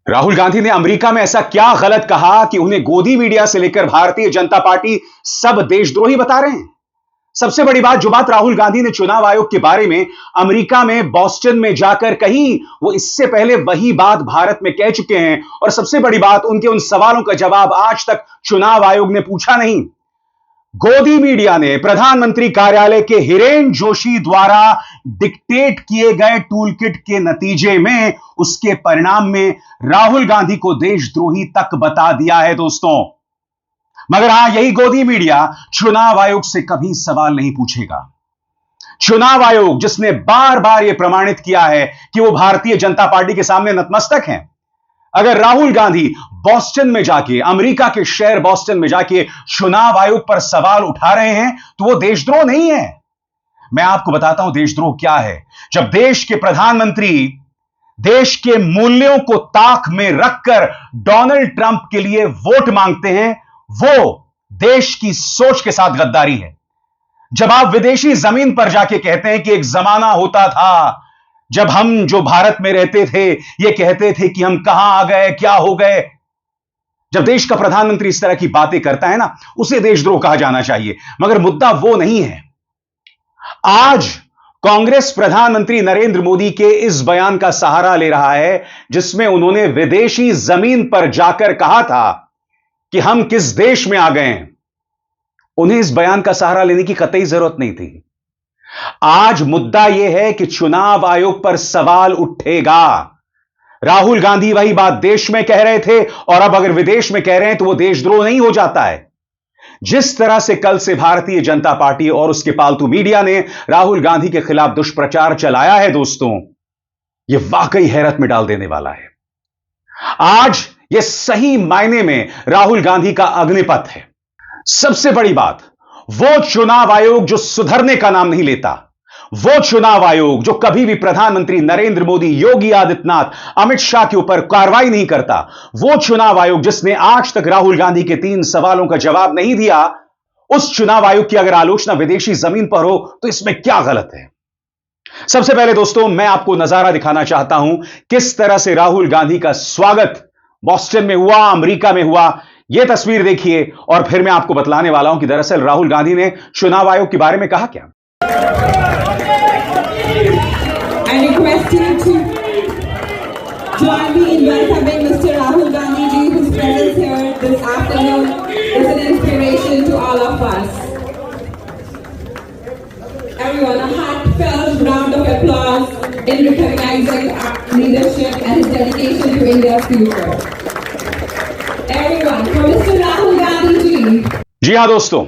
राहुल गांधी ने अमेरिका में ऐसा क्या गलत कहा कि उन्हें गोदी मीडिया से लेकर भारतीय जनता पार्टी सब देशद्रोही बता रहे हैं। सबसे बड़ी बात, जो बात राहुल गांधी ने चुनाव आयोग के बारे में अमेरिका में बॉस्टन में जाकर कही, वो इससे पहले वही बात भारत में कह चुके हैं। और सबसे बड़ी बात, उनके उन सवालों का जवाब आज तक चुनाव आयोग ने पूछा नहीं। गोदी मीडिया ने प्रधानमंत्री कार्यालय के हिरेन जोशी द्वारा डिक्टेट किए गए टूलकिट के नतीजे में, उसके परिणाम में राहुल गांधी को देशद्रोही तक बता दिया है दोस्तों। मगर हां, यही गोदी मीडिया चुनाव आयोग से कभी सवाल नहीं पूछेगा। चुनाव आयोग जिसने बार बार यह प्रमाणित किया है कि वो भारतीय जनता पार्टी के सामने नतमस्तक हैं, अगर राहुल गांधी बॉस्टन में जाके, अमेरिका के शहर बॉस्टन में जाके चुनाव आयोग पर सवाल उठा रहे हैं, तो वो देशद्रोह नहीं है। मैं आपको बताता हूं देशद्रोह क्या है। जब देश के प्रधानमंत्री देश के मूल्यों को ताक में रखकर डोनाल्ड ट्रंप के लिए वोट मांगते हैं, वो देश की सोच के साथ गद्दारी है। जब आप विदेशी जमीन पर जाके कहते हैं कि एक जमाना होता था जब हम जो भारत में रहते थे ये कहते थे कि हम कहां आ गए, क्या हो गए। जब देश का प्रधानमंत्री इस तरह की बातें करता है ना, उसे देशद्रोह कहा जाना चाहिए। मगर मुद्दा वो नहीं है। आज कांग्रेस प्रधानमंत्री नरेंद्र मोदी के इस बयान का सहारा ले रहा है जिसमें उन्होंने विदेशी जमीन पर जाकर कहा था कि हम किस देश में आ गए हैं। उन्हें इस बयान का सहारा लेने की कतई जरूरत नहीं थी। आज मुद्दा यह है कि चुनाव आयोग पर सवाल उठेगा। राहुल गांधी वही बात देश में कह रहे थे और अब अगर विदेश में कह रहे हैं तो वो देशद्रोह नहीं हो जाता है। जिस तरह से कल से भारतीय जनता पार्टी और उसके पालतू मीडिया ने राहुल गांधी के खिलाफ दुष्प्रचार चलाया है दोस्तों, यह वाकई हैरत में डाल देने वाला है। आज यह सही मायने में राहुल गांधी का अग्निपथ है। सबसे बड़ी बात, वो चुनाव आयोग जो सुधरने का नाम नहीं लेता, वो चुनाव आयोग जो कभी भी प्रधानमंत्री नरेंद्र मोदी, योगी आदित्यनाथ, अमित शाह के ऊपर कार्रवाई नहीं करता, वो चुनाव आयोग जिसने आज तक राहुल गांधी के 3 सवालों का जवाब नहीं दिया, उस चुनाव आयोग की अगर आलोचना विदेशी जमीन पर हो तो इसमें क्या गलत है। सबसे पहले दोस्तों, मैं आपको नजारा दिखाना चाहता हूं किस तरह से राहुल गांधी का स्वागत बॉस्टन में हुआ, अमेरिका में हुआ। यह तस्वीर देखिए और फिर मैं आपको बतलाने वाला हूं कि दरअसल राहुल गांधी ने चुनाव आयोग के बारे में कहा क्या। I request you to join me in welcoming Mr. Rahul Gandhi ji, whose presence here this afternoon is an inspiration to all of us. Everyone, a heartfelt round of applause in recognizing our leadership and his dedication to India's future. Everyone, for Mr. Rahul Gandhi ji. जी हां दोस्तों,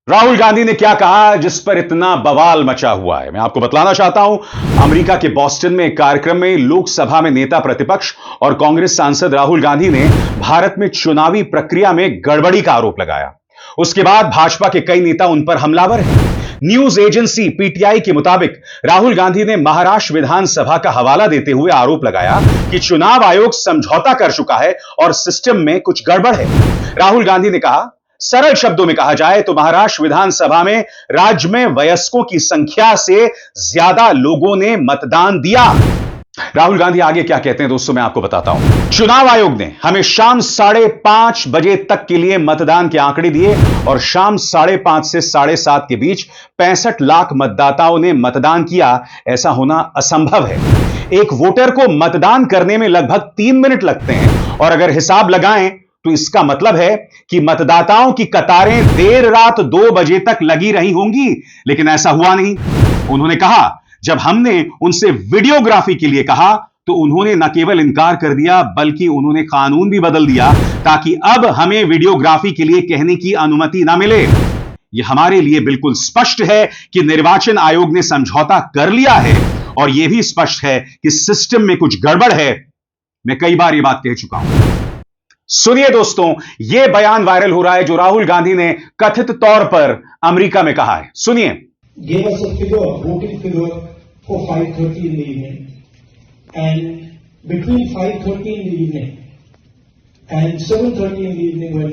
राहुल गांधी ने क्या कहा जिस पर इतना बवाल मचा हुआ है, मैं आपको बतलाना चाहता हूं। अमेरिका के बॉस्टन में एक कार्यक्रम में लोकसभा में नेता प्रतिपक्ष और कांग्रेस सांसद राहुल गांधी ने भारत में चुनावी प्रक्रिया में गड़बड़ी का आरोप लगाया। उसके बाद भाजपा के कई नेता उन पर हमलावर हैं। न्यूज एजेंसी पीटीआई के मुताबिक राहुल गांधी ने महाराष्ट्र विधानसभा का हवाला देते हुए आरोप लगाया कि चुनाव आयोग समझौता कर चुका है और सिस्टम में कुछ गड़बड़ है। राहुल गांधी ने कहा, सरल शब्दों में कहा जाए तो महाराष्ट्र विधानसभा में राज्य में वयस्कों की संख्या से ज्यादा लोगों ने मतदान दिया। राहुल गांधी आगे क्या कहते हैं दोस्तों, मैं आपको बताता हूं। चुनाव आयोग ने हमें शाम 5:30 बजे तक के लिए मतदान के आंकड़े दिए और शाम 5:30 से 7:30 के बीच 65 लाख मतदाताओं ने मतदान किया। ऐसा होना असंभव है। एक वोटर को मतदान करने में लगभग 3 मिनट लगते हैं और अगर हिसाब लगाएं तो इसका मतलब है कि मतदाताओं की कतारें देर रात 2 बजे तक लगी रही होंगी, लेकिन ऐसा हुआ नहीं। उन्होंने कहा, जब हमने उनसे वीडियोग्राफी के लिए कहा तो उन्होंने न केवल इनकार कर दिया बल्कि उन्होंने कानून भी बदल दिया ताकि अब हमें वीडियोग्राफी के लिए कहने की अनुमति न मिले। यह हमारे लिए बिल्कुल स्पष्ट है कि निर्वाचन आयोग ने समझौता कर लिया है और यह भी स्पष्ट है कि सिस्टम में कुछ गड़बड़ है। मैं कई बार यह बात कह चुका हूं। सुनिए दोस्तों, यह बयान वायरल हो रहा है जो राहुल गांधी ने कथित तौर पर अमेरिका में कहा है। सुनिए। Gave us a figure, voting figure for 5:30 in the evening, and between 5:30 in the evening and 7:30 in the evening, when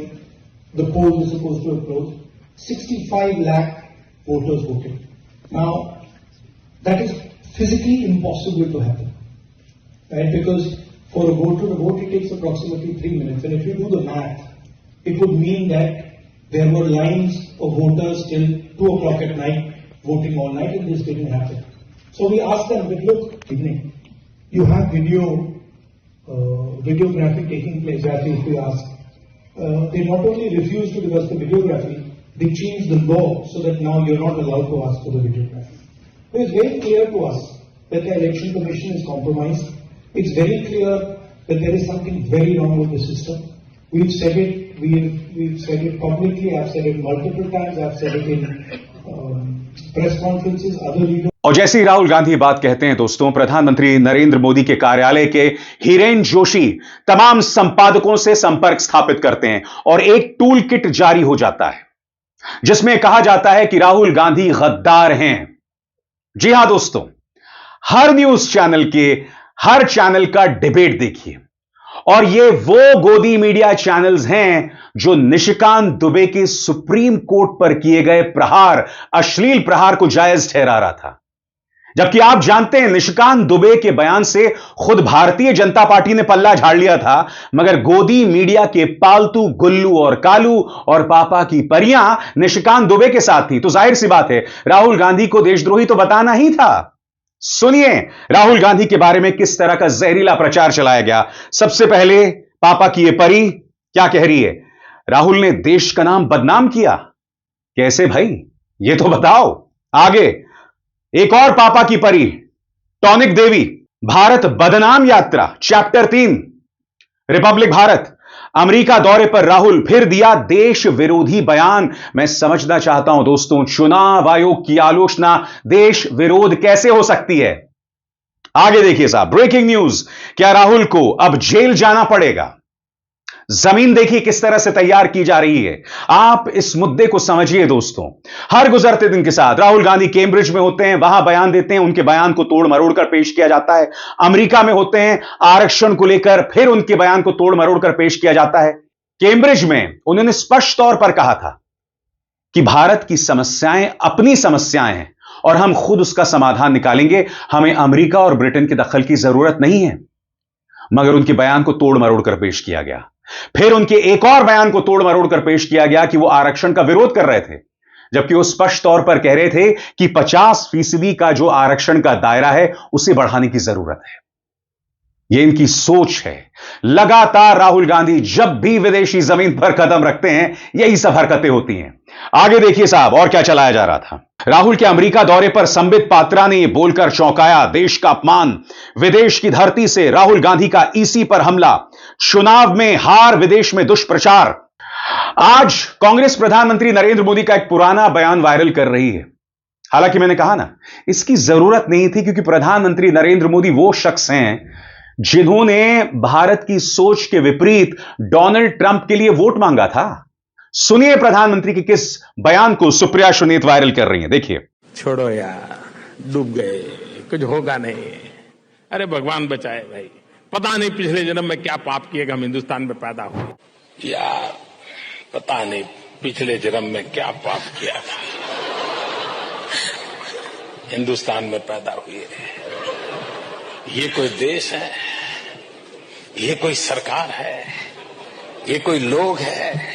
the poll is supposed to have closed, 65 lakh voters voted. Now, that is physically impossible to happen, right? Because For a voter to vote, it takes approximately 3 minutes. And if you do the math, it would mean that there were lines of voters till 2 o'clock at night voting all night, and this didn't happen. So we asked them, but look, evening, you have videography taking place, if we ask. They not only refused to give us the videography, they changed the law so that now you're not allowed to ask for the videography. So it's very clear to us that the election commission is compromised. It's very clear that there is something very wrong with the system. We've said it. We've said it publicly. I've said it multiple times. I've said it in press conferences. Other leaders. और जैसे ही राहुल गांधी बात कहते हैं दोस्तों, प्रधानमंत्री नरेंद्र मोदी के कार्यालय के हिरेन जोशी तमाम संपादकों से संपर्क स्थापित करते हैं और एक टूल किट जारी हो जाता है जिसमें कहा जाता है कि राहुल गांधी गद्दार हैं। जी हां दोस्तों, हर न्यूज चैनल के हर चैनल का डिबेट देखिए, और ये वो गोदी मीडिया चैनल्स हैं जो निशिकांत दुबे के सुप्रीम कोर्ट पर किए गए प्रहार, अश्लील प्रहार को जायज ठहरा रहा था। जबकि आप जानते हैं निशिकांत दुबे के बयान से खुद भारतीय जनता पार्टी ने पल्ला झाड़ लिया था, मगर गोदी मीडिया के पालतू गुल्लू और कालू और पापा की परियां निशिकांत दुबे के साथ थी। तो जाहिर सी बात है, राहुल गांधी को देशद्रोही तो बताना ही था। सुनिए राहुल गांधी के बारे में किस तरह का जहरीला प्रचार चलाया गया। सबसे पहले पापा की ये परी क्या कह रही है, राहुल ने देश का नाम बदनाम किया। कैसे भाई, ये तो बताओ। आगे एक और पापा की परी टॉनिक देवी, भारत बदनाम यात्रा चैप्टर 3, रिपब्लिक भारत। अमेरिका दौरे पर राहुल, फिर दिया देश विरोधी बयान। मैं समझना चाहता हूं दोस्तों, चुनाव आयोग की आलोचना देश विरोध कैसे हो सकती है। आगे देखिए साहब, ब्रेकिंग न्यूज, क्या राहुल को अब जेल जाना पड़ेगा। जमीन देखिए किस तरह से तैयार की जा रही है। आप इस मुद्दे को समझिए दोस्तों। हर गुजरते दिन के साथ राहुल गांधी कैम्ब्रिज में होते हैं, वहां बयान देते हैं, उनके बयान को तोड़ मरोड़ कर पेश किया जाता है। अमेरिका में होते हैं, आरक्षण को लेकर फिर उनके बयान को तोड़ मरोड़ कर पेश किया जाता है। कैम्ब्रिज में उन्होंने स्पष्ट तौर पर कहा था कि भारत की समस्याएं अपनी समस्याएं हैं और हम खुद उसका समाधान निकालेंगे, हमें अमेरिका और ब्रिटेन के दखल की जरूरत नहीं है। मगर उनके बयान को तोड़ मरोड़ कर पेश किया गया। फिर उनके एक और बयान को तोड़ मरोड़ कर पेश किया गया कि वो आरक्षण का विरोध कर रहे थे, जबकि वो स्पष्ट तौर पर कह रहे थे कि 50% का जो आरक्षण का दायरा है उसे बढ़ाने की जरूरत है। यह इनकी सोच है। लगातार राहुल गांधी जब भी विदेशी जमीन पर कदम रखते हैं, यही सब हरकतें होती हैं। आगे देखिए साहब, और क्या चलाया जा रहा था। राहुल के अमेरिका दौरे पर संबित पात्रा ने यह बोलकर चौंकाया, देश का अपमान, विदेश की धरती से राहुल गांधी का ईसी पर हमला, चुनाव में हार, विदेश में दुष्प्रचार। आज कांग्रेस प्रधानमंत्री नरेंद्र मोदी का एक पुराना बयान वायरल कर रही है। हालांकि मैंने कहा ना, इसकी जरूरत नहीं थी, क्योंकि प्रधानमंत्री नरेंद्र मोदी वो शख्स हैं जिन्होंने भारत की सोच के विपरीत डोनाल्ड ट्रंप के लिए वोट मांगा था। सुनिए प्रधानमंत्री के किस बयान को सुप्रिया सुनीत वायरल कर रही हैं, देखिए। छोड़ो यार, डूब गए, कुछ होगा नहीं। अरे भगवान बचाए भाई, पता नहीं पिछले जन्म में क्या पाप किए हम हिंदुस्तान में पैदा हुए। यार पता नहीं पिछले जन्म में क्या पाप किया था, हिंदुस्तान में पैदा हुए। ये कोई देश है, ये कोई सरकार है, ये कोई लोग है।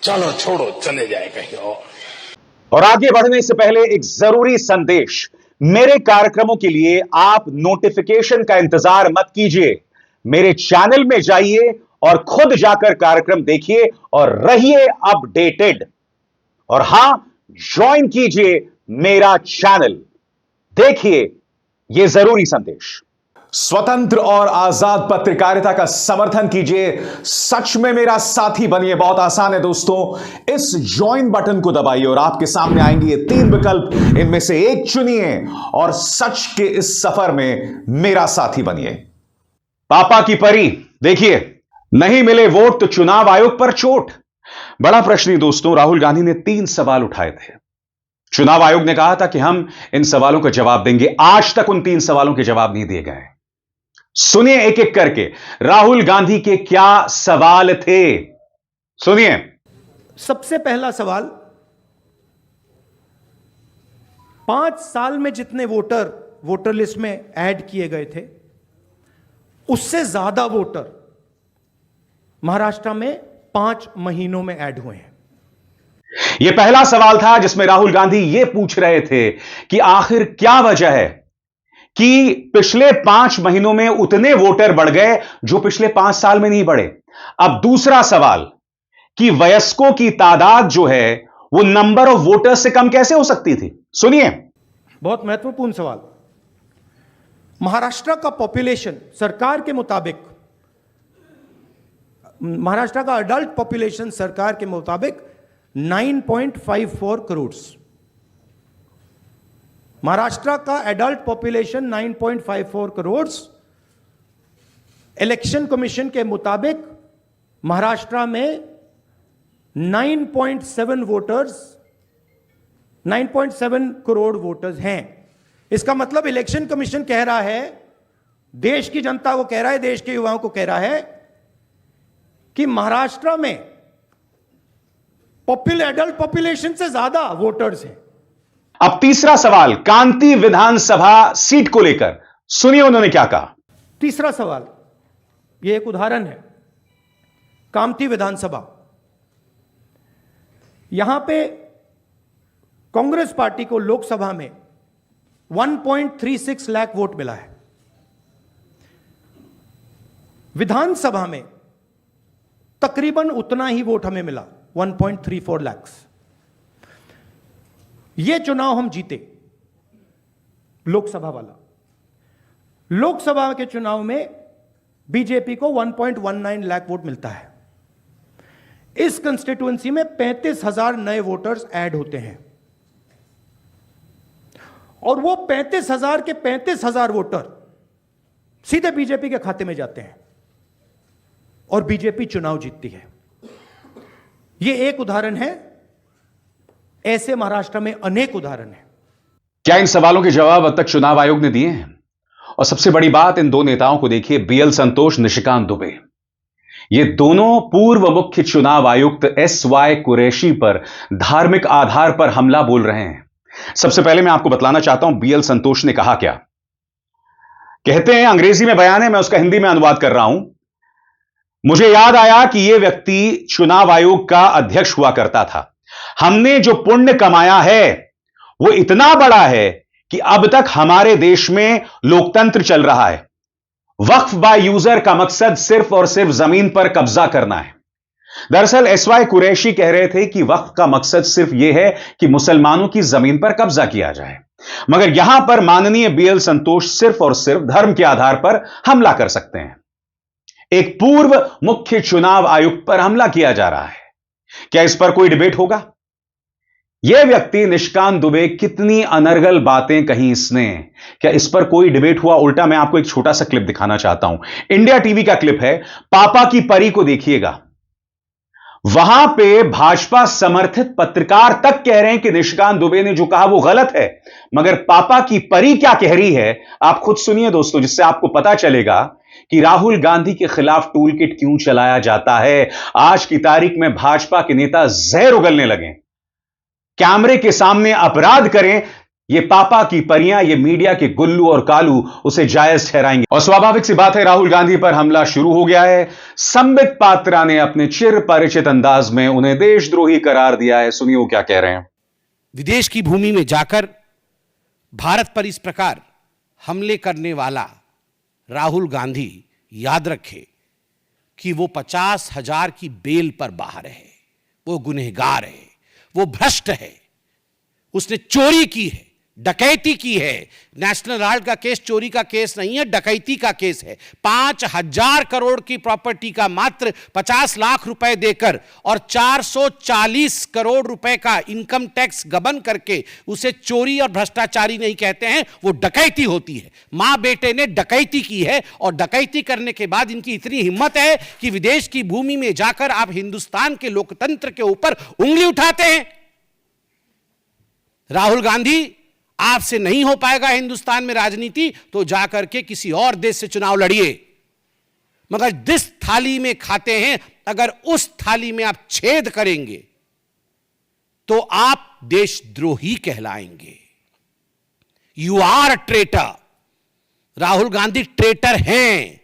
चलो छोड़ो, चले जाए कहीं और आगे बढ़ने से पहले एक जरूरी संदेश। मेरे कार्यक्रमों के लिए आप नोटिफिकेशन का इंतजार मत कीजिए, मेरे चैनल में जाइए और खुद जाकर कार्यक्रम देखिए और रहिए अपडेटेड। और हां, ज्वाइन कीजिए मेरा चैनल। देखिए यह जरूरी संदेश। स्वतंत्र और आजाद पत्रकारिता का समर्थन कीजिए, सच में मेरा साथी बनिए। बहुत आसान है दोस्तों, इस ज्वाइन बटन को दबाइए और आपके सामने आएंगे ये 3 विकल्प, इनमें से एक चुनिए और सच के इस सफर में मेरा साथी बनिए। पापा की परी, देखिए, नहीं मिले वोट तो चुनाव आयोग पर चोट। बड़ा प्रश्न दोस्तों, राहुल गांधी ने 3 सवाल उठाए थे। चुनाव आयोग ने कहा था कि हम इन सवालों का जवाब देंगे। आज तक उन 3 सवालों के जवाब नहीं दिए गए। सुनिए एक एक करके राहुल गांधी के क्या सवाल थे, सुनिए। सबसे पहला सवाल, 5 साल में जितने वोटर लिस्ट में ऐड किए गए थे, उससे ज्यादा वोटर महाराष्ट्र में 5 महीनों में ऐड हुए हैं। यह पहला सवाल था जिसमें राहुल गांधी यह पूछ रहे थे कि आखिर क्या वजह है कि पिछले 5 महीनों में उतने वोटर बढ़ गए जो पिछले 5 साल में नहीं बढ़े। अब दूसरा सवाल कि वयस्कों की तादाद जो है वो नंबर ऑफ वोटर्स से कम कैसे हो सकती थी? सुनिए। बहुत महत्वपूर्ण सवाल। महाराष्ट्र का पॉपुलेशन सरकार के मुताबिक, महाराष्ट्र का अडल्ट पॉपुलेशन सरकार के मुताबिक 9.54 करोड़। महाराष्ट्र का adult population 9.54 crore. Election commission के मुताबिक महाराष्ट्र में 9.7 करोड़ वोटर्स हैं। इसका मतलब इलेक्शन कमीशन कह रहा है, देश की जनता को कह रहा है, देश के युवाओं को कह रहा है कि महाराष्ट्र में एडल्ट पॉपुलेशन से ज्यादा वोटर्स हैं। अब तीसरा सवाल कांती विधानसभा सीट को लेकर, सुनिए उन्होंने क्या कहा। तीसरा सवाल, यह एक उदाहरण है। कामती विधानसभा, यहां पे कांग्रेस पार्टी को लोकसभा में 1.36 लाख वोट मिला है। विधानसभा में तकरीबन उतना ही वोट हमें मिला, 1.34 लाख। यह चुनाव हम जीते, लोकसभा वाला। लोकसभा के चुनाव में बीजेपी को 1.19 लाख वोट मिलता है। इस कंस्टिट्यूएंसी में 35,000 नए वोटर्स ऐड होते हैं और वो 35,000 के 35,000 वोटर सीधे बीजेपी के खाते में जाते हैं और बीजेपी चुनाव जीतती है। यह एक उदाहरण है, ऐसे महाराष्ट्र में अनेक उदाहरण हैं। क्या इन सवालों के जवाब अब तक चुनाव आयोग ने दिए हैं? और सबसे बड़ी बात, इन दो नेताओं को देखिए, बीएल संतोष, निशिकांत दुबे, ये दोनों पूर्व मुख्य चुनाव आयुक्त एसवाई कुरैशी पर धार्मिक आधार पर हमला बोल रहे हैं। सबसे पहले मैं आपको बतलाना चाहता हूं बीएल संतोष ने कहा क्या। कहते हैं, अंग्रेजी में बयान है, मैं उसका हिंदी में अनुवाद कर रहा हूं। मुझे याद आया कि यह व्यक्ति चुनाव आयोग का अध्यक्ष हुआ करता था। हमने जो पुण्य कमाया है वो इतना बड़ा है कि अब तक हमारे देश में लोकतंत्र चल रहा है। वक्फ बाय यूजर का मकसद सिर्फ और सिर्फ जमीन पर कब्जा करना है। दरअसल एसवाई कुरैशी कह रहे थे कि वक्फ का मकसद सिर्फ यह है कि मुसलमानों की जमीन पर कब्जा किया जाए, मगर यहां पर माननीय बीएल संतोष सिर्फ और सिर्फ धर्म के आधार पर हमला कर सकते हैं। एक पूर्व मुख्य चुनाव आयुक्त पर हमला किया जा रहा है। क्या इस पर कोई डिबेट होगा? यह व्यक्ति निशिकांत दुबे, कितनी अनर्गल बातें कही इसने, क्या इस पर कोई डिबेट हुआ? उल्टा मैं आपको एक छोटा सा क्लिप दिखाना चाहता हूं। इंडिया टीवी का क्लिप है, पापा की परी को देखिएगा। वहां पे भाजपा समर्थित पत्रकार तक कह रहे हैं कि निशिकांत दुबे ने जो कहा वो गलत है, मगर पापा की परी क्या कह रही है आप खुद सुनिए दोस्तों, जिससे आपको पता चलेगा कि राहुल गांधी के खिलाफ टूल किट क्यों चलाया जाता है। आज की तारीख में भाजपा के नेता जहर उगलने लगे, कैमरे के सामने अपराध करें, ये पापा की परियां, ये मीडिया के गुल्लू और कालू उसे जायज ठहराएंगे। और स्वाभाविक सी बात है, राहुल गांधी पर हमला शुरू हो गया है। संबित पात्रा ने अपने चिर परिचित अंदाज में उन्हें देशद्रोही करार दिया है। सुनिए वो क्या कह रहे हैं। विदेश की भूमि में जाकर भारत पर इस प्रकार हमले करने वाला राहुल गांधी याद रखे कि वो 50,000 की बेल पर बाहर है, वो गुनहगार है, वो भ्रष्ट है, उसने चोरी की है, डकैती की है। नेशनल हेराल्ड का केस चोरी का केस नहीं है, डकैती का केस है। 5,000 करोड़ की प्रॉपर्टी का मात्र 50 लाख रुपए देकर और 440 करोड़ रुपए का इनकम टैक्स गबन करके उसे चोरी और भ्रष्टाचारी नहीं कहते हैं, वो डकैती होती है। मां बेटे ने डकैती की है और डकैती करने के बाद इनकी इतनी हिम्मत है कि विदेश की भूमि में जाकर आप हिंदुस्तान के लोकतंत्र के ऊपर उंगली उठाते हैं। राहुल गांधी, आपसे नहीं हो पाएगा हिंदुस्तान में राजनीति, तो जाकर के किसी और देश से चुनाव लड़िए, मगर जिस थाली में खाते हैं अगर उस थाली में आप छेद करेंगे तो आप देशद्रोही कहलाएंगे। You are traitor. Rahul Gandhi traitor हैं।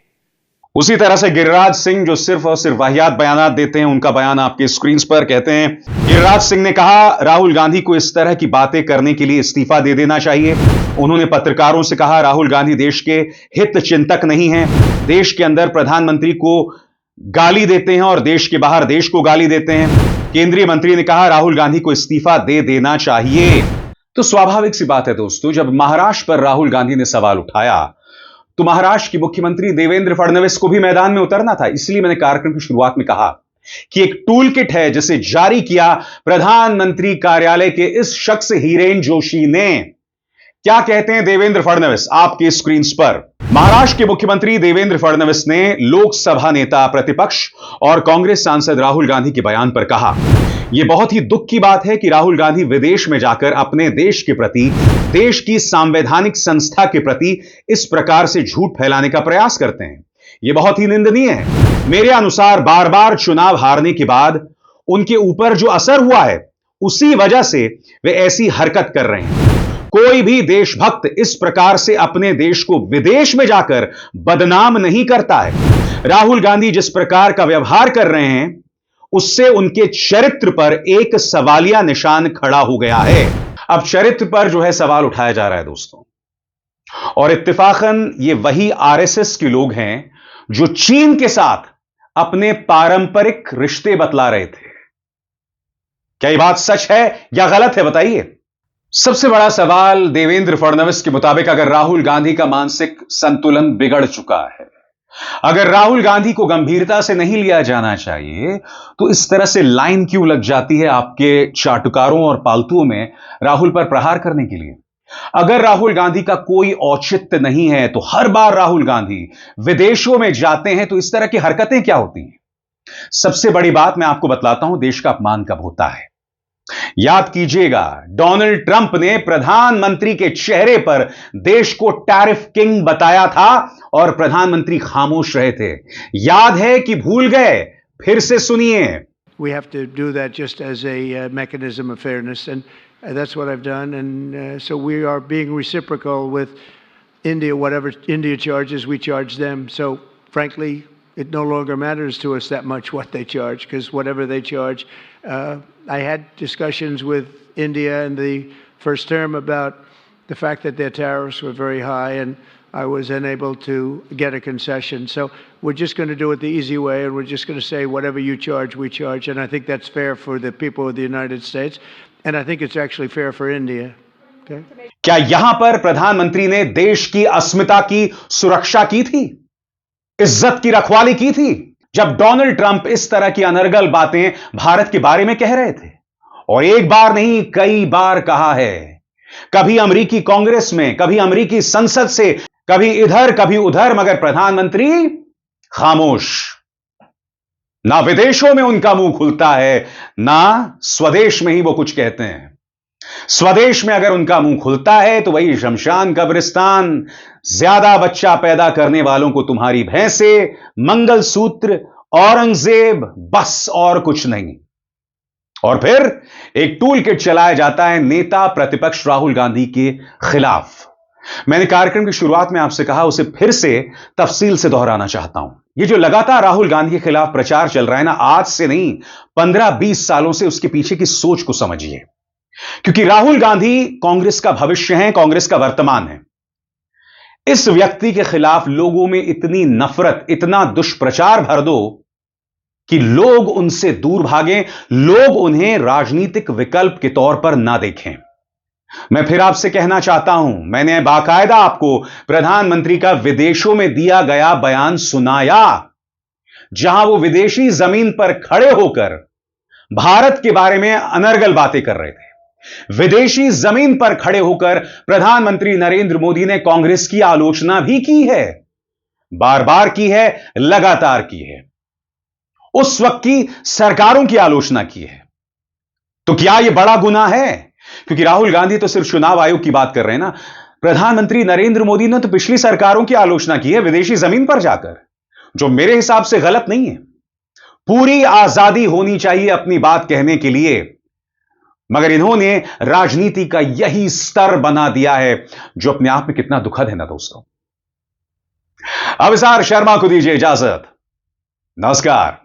उसी तरह से गिरिराज सिंह जो सिर्फ और सिर्फ वाहियात बयान देते हैं, उनका बयान आपके स्क्रीन पर कहते हैं, गिरिराज सिंह ने कहा राहुल गांधी को इस तरह की बातें करने के लिए इस्तीफा दे देना चाहिए। उन्होंने पत्रकारों से कहा राहुल गांधी देश के हित चिंतक नहीं हैं, देश के अंदर प्रधानमंत्री को गाली देते हैं और देश के बाहर देश को गाली देते हैं। केंद्रीय मंत्री ने कहा राहुल गांधी को इस्तीफा दे देना चाहिए। तो स्वाभाविक सी बात है दोस्तों, जब महाराष्ट्र पर राहुल गांधी ने सवाल उठाया तो महाराष्ट्र के मुख्यमंत्री देवेंद्र फडणवीस को भी मैदान में उतरना था। इसलिए मैंने कार्यक्रम की शुरुआत में कहा कि एक टूल किट है जिसे जारी किया प्रधानमंत्री कार्यालय के इस शख्स हिरेन जोशी ने। क्या कहते हैं देवेंद्र फडणवीस, आपके स्क्रीन पर। महाराष्ट्र के मुख्यमंत्री देवेंद्र फडणवीस ने लोकसभा नेता, प्रतिपक्ष और कांग्रेस सांसद राहुल गांधी के बयान पर कहा, यह बहुत ही दुख की बात है कि राहुल गांधी विदेश में जाकर अपने देश के प्रति, देश की संवैधानिक संस्था के प्रति इस प्रकार से झूठ फैलाने का प्रयास करते हैं। यह बहुत ही निंदनीय है। मेरे अनुसार बार बार चुनाव हारने के बाद उनके ऊपर जो असर हुआ है, उसी वजह से वे ऐसी हरकत कर रहे हैं। कोई भी देशभक्त इस प्रकार से अपने देश को विदेश में जाकर बदनाम नहीं करता है। राहुल गांधी जिस प्रकार का व्यवहार कर रहे हैं, उससे उनके चरित्र पर एक सवालिया निशान खड़ा हो गया है। अब चरित्र पर जो है सवाल उठाया जा रहा है दोस्तों, और इत्तेफाकन ये वही आरएसएस के लोग हैं जो चीन के साथ अपने पारंपरिक रिश्ते बतला रहे थे। क्या यह बात सच है या गलत है, बताइए। सबसे बड़ा सवाल देवेंद्र फडणवीस के मुताबिक, अगर राहुल गांधी का मानसिक संतुलन बिगड़ चुका है, अगर राहुल गांधी को गंभीरता से नहीं लिया जाना चाहिए, तो इस तरह से लाइन क्यों लग जाती है आपके चाटुकारों और पालतुओं में राहुल पर प्रहार करने के लिए? अगर राहुल गांधी का कोई औचित्य नहीं है, तो हर बार राहुल गांधी विदेशों में जाते हैं तो इस तरह की हरकतें क्या होती हैं? सबसे बड़ी बात मैं आपको बतलाता हूं, देश का अपमान कब होता है। याद कीजिएगा, डोनाल्ड ट्रंप ने प्रधानमंत्री के चेहरे पर देश को टैरिफ किंग बताया था और प्रधानमंत्री खामोश रहे थे। याद है कि भूल गए? फिर से सुनिए। We have to do that just as a mechanism of fairness, and that's what I've done. And so we are being reciprocal with India. Whatever India charges, we charge them. So frankly, it no longer matters to us that much what they charge, because whatever they charge, I had discussions with India in the first term about the fact that their tariffs were very high, and I was unable to get a concession. So we're just going to do it the easy way, and we're just going to say whatever you charge, we charge. And I think that's fair for the people of the United States, and I think it's actually fair for India. Okay? क्या यहां पर प्रधानमंत्री ने देश की अस्मिता की सुरक्षा की थी, इज्जत की रखवाली की थी, जब डोनाल्ड ट्रंप इस तरह की अनर्गल बातें भारत के बारे में कह रहे थे? और एक बार नहीं, कई बार कहा है। कभी अमेरिकी कांग्रेस में, कभी अमेरिकी संसद से, कभी इधर कभी उधर, मगर प्रधानमंत्री खामोश। ना विदेशों में उनका मुंह खुलता है, ना स्वदेश में ही वो कुछ कहते हैं। स्वदेश में अगर उनका मुंह खुलता है तो वही शमशान कब्रिस्तान, ज्यादा बच्चा पैदा करने वालों को तुम्हारी भैंसे, मंगलसूत्र, औरंगजेब, बस और कुछ नहीं। और फिर एक टूल किट चलाया जाता है नेता प्रतिपक्ष राहुल गांधी के खिलाफ। मैंने कार्यक्रम की शुरुआत में आपसे कहा, उसे फिर से तफसील से दोहराना चाहता हूं। ये जो लगातार राहुल गांधी के खिलाफ प्रचार चल रहा है ना, आज से नहीं, 15-20 सालों से, उसके पीछे की सोच को समझिए। क्योंकि राहुल गांधी कांग्रेस का भविष्य है, कांग्रेस का वर्तमान है। इस व्यक्ति के खिलाफ लोगों में इतनी नफरत, इतना दुष्प्रचार भर दो कि लोग उनसे दूर भागें, लोग उन्हें राजनीतिक विकल्प के तौर पर ना देखें। मैं फिर आपसे कहना चाहता हूं, मैंने बाकायदा आपको प्रधानमंत्री का विदेशों में दिया गया बयान सुनाया, जहां वो विदेशी जमीन पर खड़े होकर भारत के बारे में अनर्गल बातें कर रहे थे। विदेशी जमीन पर खड़े होकर प्रधानमंत्री नरेंद्र मोदी ने कांग्रेस की आलोचना भी की है, बार बार की है, लगातार की है। उस वक्त की सरकारों की आलोचना की है। तो क्या यह बड़ा गुनाह है? क्योंकि राहुल गांधी तो सिर्फ चुनाव आयोग की बात कर रहे हैं ना, प्रधानमंत्री नरेंद्र मोदी ने तो पिछली सरकारों की आलोचना की है विदेशी जमीन पर जाकर, जो मेरे हिसाब से गलत नहीं है। पूरी आजादी होनी चाहिए अपनी बात कहने के लिए, मगर इन्होंने राजनीति का यही स्तर बना दिया है, जो अपने आप में कितना दुखद है ना दोस्तों। अविसार शर्मा को दीजिए इजाजत। नमस्कार।